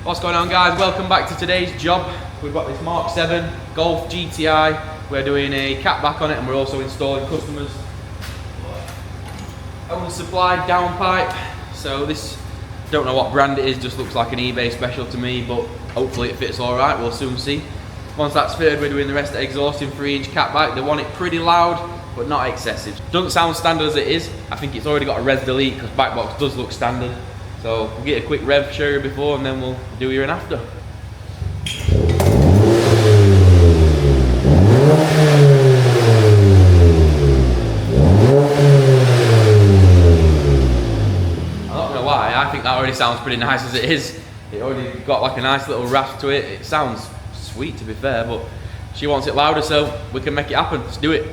What's going on, guys? Welcome back to today's job. We've got this MK7 Golf GTI. We're doing a catback on it and we're also installing customers' own supplied downpipe. So this, don't know what brand it is, just looks like an eBay special to me, but hopefully it fits all right, we'll soon see. Once that's fitted, we're doing the rest of the exhaust in 3-inch catback. They want it pretty loud, but not excessive. Doesn't sound standard as it is. I think it's already got a res delete because backbox does look standard. So we'll get a quick rev, show you before, and then we'll do here and after. I'm not gonna lie, I think that already sounds pretty nice as it is. It already got like a nice little rasp to it. It sounds sweet, to be fair, but she wants it louder, so we can make it happen. Let's do it.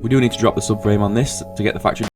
We do need to drop the subframe on this to get the factory.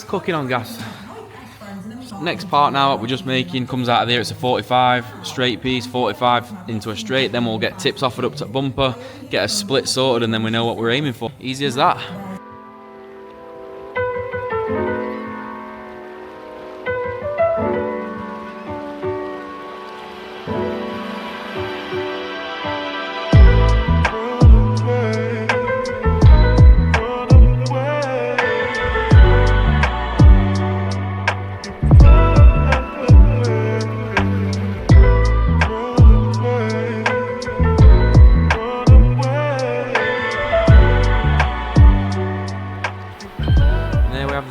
Cooking on gas. Next part now that we're just making comes out of there. It's a 45 straight piece, 45 into a straight. Then we'll get tips offered up to bumper, get a split sorted, and then we know what we're aiming for. Easy as that.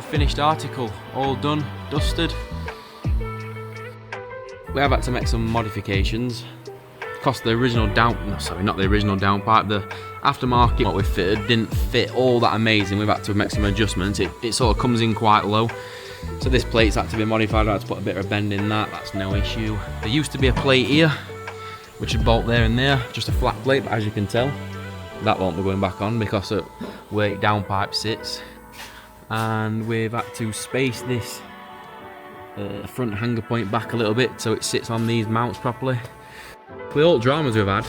Finished article, all done, dusted. We have had to make some modifications. Cost the original not the original downpipe, the aftermarket what we fitted didn't fit all that amazing. We've had to make some adjustments. It sort of comes in quite low. So this plate's had to be modified. I had to put a bit of bend in that, that's no issue. There used to be a plate here, which would bolt there and there, just a flat plate, but as you can tell, that won't be going back on because of where downpipe sits. And we've had to space this front hanger point back a little bit so it sits on these mounts properly. The all dramas we've had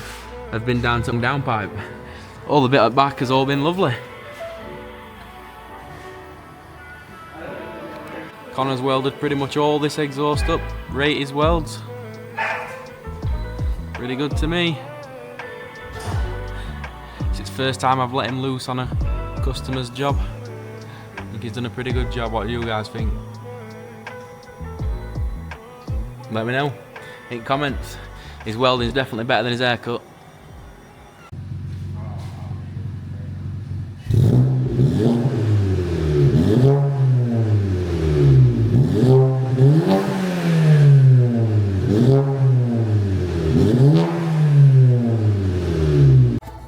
have been down to downpipe. All the bit at back has all been lovely. Connor's welded pretty much all this exhaust up, rate his welds. Pretty good to me. It's his first time I've let him loose on a customer's job. I think he's done a pretty good job. What do you guys think? Let me know in comments. His welding's definitely better than his haircut.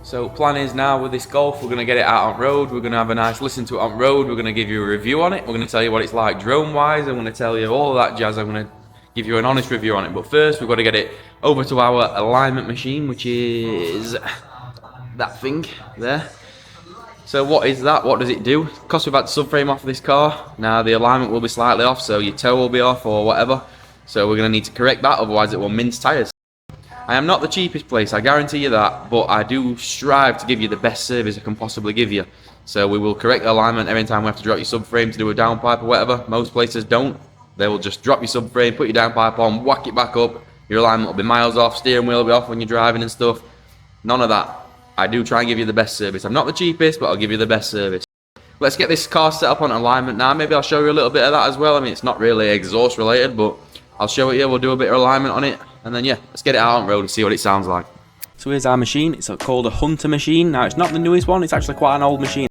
So plan is now with this Golf, we're going to get it out on road, we're going to have a nice listen to it on road, we're going to give you a review on it, we're going to tell you what it's like drone wise, I'm going to tell you all of that jazz, I'm going to give you an honest review on it. But first we've got to get it over to our alignment machine, which is that thing there. So what is that? What does it do? Because we've had the subframe off this car, now the alignment will be slightly off, so your toe will be off or whatever. So we're going to need to correct that, otherwise it will mince tyres. I am not the cheapest place, I guarantee you that, but I do strive to give you the best service I can possibly give you. So we will correct the alignment every time we have to drop your subframe to do a downpipe or whatever. Most places don't. They will just drop your subframe, put your downpipe on, whack it back up, your alignment will be miles off, steering wheel will be off when you're driving and stuff. None of that. I do try and give you the best service. I'm not the cheapest, but I'll give you the best service. Let's get this car set up on alignment now. Maybe I'll show you a little bit of that as well. I mean, it's not really exhaust related, but I'll show it you. We'll do a bit of alignment on it. And then, yeah, let's get it out on road and see what it sounds like. So here's our machine. It's called a Hunter machine. Now, it's not the newest one. It's actually quite an old machine.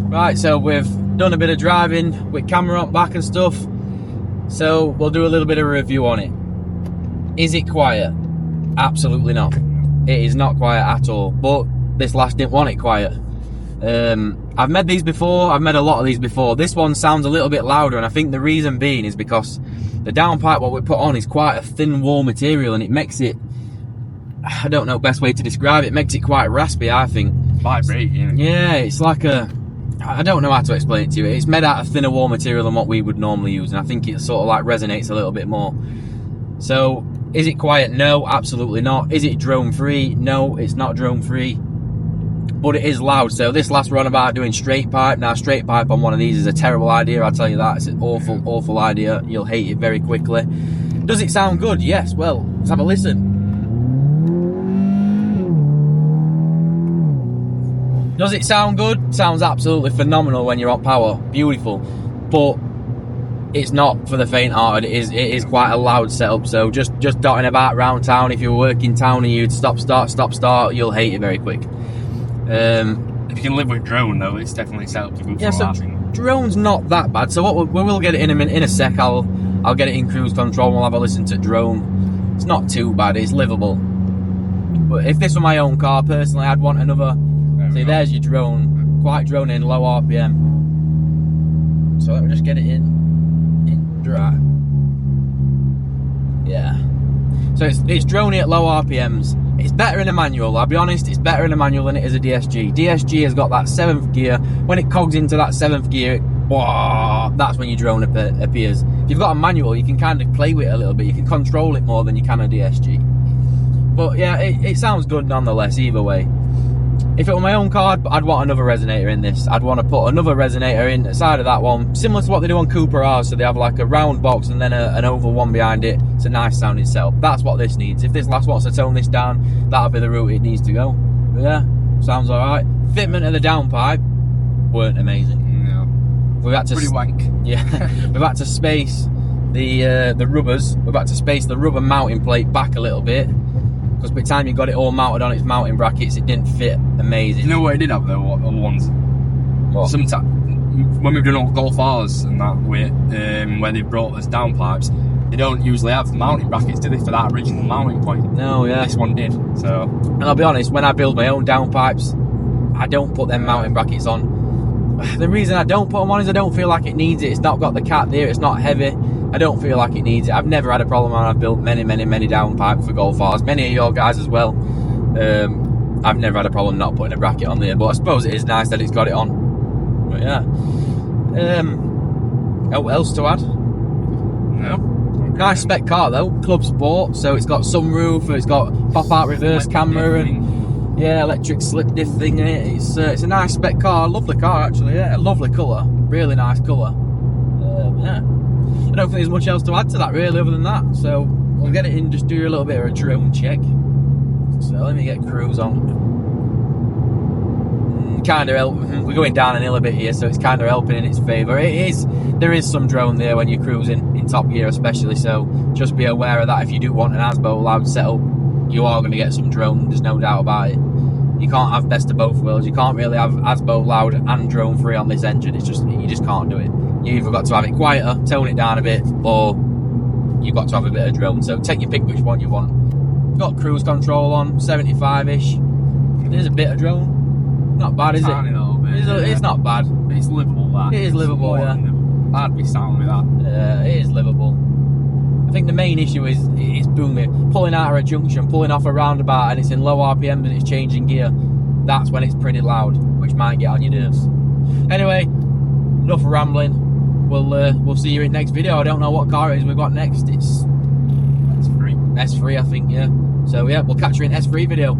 Right, so we've done a bit of driving with camera on back and stuff, so we'll do a little bit of a review on it. Is it quiet? Absolutely not. It is not quiet at all, but this last didn't want it quiet. I've made these before, I've made a lot of these before. This one sounds a little bit louder, and I think the reason being is because the downpipe what we put on is quite a thin wall material, and it makes it, I don't know best way to describe it, makes it quite raspy, I think. Vibrating. Yeah, it's like a, I don't know how to explain it to you. It's made out of thinner wall material than what we would normally use, and I think it sort of like resonates a little bit more. So, is it quiet? No, absolutely not. Is it drone free? No, it's not drone free, but it is loud. So this last run about doing straight pipe. Now, straight pipe on one of these is a terrible idea, I'll tell you that. It's an awful idea. You'll hate it very quickly. Does it sound good? Yes. Well, let's have a listen. Does it sound good? Sounds absolutely phenomenal when you're on power. Beautiful. But it's not for the faint-hearted. It is quite a loud setup. So just dotting about around town, if you're working town and you'd stop, start, you'll hate it very quick. If you can live with drone though, it's definitely set up to go for laughing. Drone's not that bad. So what we will get it in a sec. I'll get it in cruise control. We'll have a listen to drone. It's not too bad. It's livable. But if this were my own car, personally, I'd want another. See, there's your drone, quite drone in, low RPM. So let me just get it in drive. So it's droney at low RPMs. It's better in a manual, I'll be honest, it's better in a manual than it is a DSG. DSG has got that 7th gear. When it cogs into that 7th gear, that's when your drone appears. If you've got a manual, you can kind of play with it a little bit. You can control it more than you can a DSG. But yeah, it sounds good nonetheless, either way. If it were my own car, I'd want another resonator in this. I'd want to put another resonator in the side of that one, similar to what they do on Cooper R's. So they have like a round box and then an oval one behind it. It's a nice sounding setup. That's what this needs. If this last wants to tone this down, that'll be the route it needs to go. But yeah, sounds alright. Fitment of the downpipe weren't amazing. No. We've had to pretty wank. Yeah, we've had to space the rubbers. We've had to space the rubber mounting plate back a little bit. Because by the time you got it all mounted on its mounting brackets, it didn't fit amazing. You know what it did have though, other ones? What? Sometimes, when we've done all Golf R's and that way, where they've brought us downpipes, they don't usually have mounting brackets, do they, for that original mounting point? No, yeah. This one did, so. And I'll be honest, when I build my own downpipes, I don't put them mounting brackets on. The reason I don't put them on is I don't feel like it needs it. It's not got the cat there, it's not heavy. I don't feel like it needs it. I've never had a problem when I've built many downpipes for Golf R's. Many of your guys as well. I've never had a problem not putting a bracket on there, but I suppose it is nice that it's got it on. But yeah. What else to add? No. Nice spec car though, Clubsport. So it's got sunroof, it's got pop-out reverse camera and yeah, electric slip diff thing in it. It's a nice spec car, lovely car actually. Yeah, lovely colour, really nice colour. Yeah. I don't think there's much else to add to that really other than that. So we'll get it in, just do a little bit of a drone check. So let me get cruise on. Kind of helping. We're going down an hill a bit here, so it's kind of helping in its favour. There is some drone there when you're cruising in top gear especially, so just be aware of that. If you do want an ASBO loud setup, you are going to get some drone, there's no doubt about it. You can't have best of both worlds. You can't really have ASBO loud and drone free on this engine. It's just, you just can't do it. You either got to have it quieter, tone it down a bit, or you've got to have a bit of drone. So take your pick which one you want. Got cruise control on, 75-ish. There's a bit of drone. Not bad, is it? It's not bad. It's livable, that. It is livable, yeah. I'd be sound with that. It is livable. I think the main issue is it's booming. Pulling out of a junction, pulling off a roundabout, and it's in low RPM and it's changing gear. That's when it's pretty loud, which might get on your nerves. Anyway, enough rambling. We'll see you in next video. I don't know what car it is we've got next. It's S3, I think, yeah. So yeah, we'll catch you in S3 video.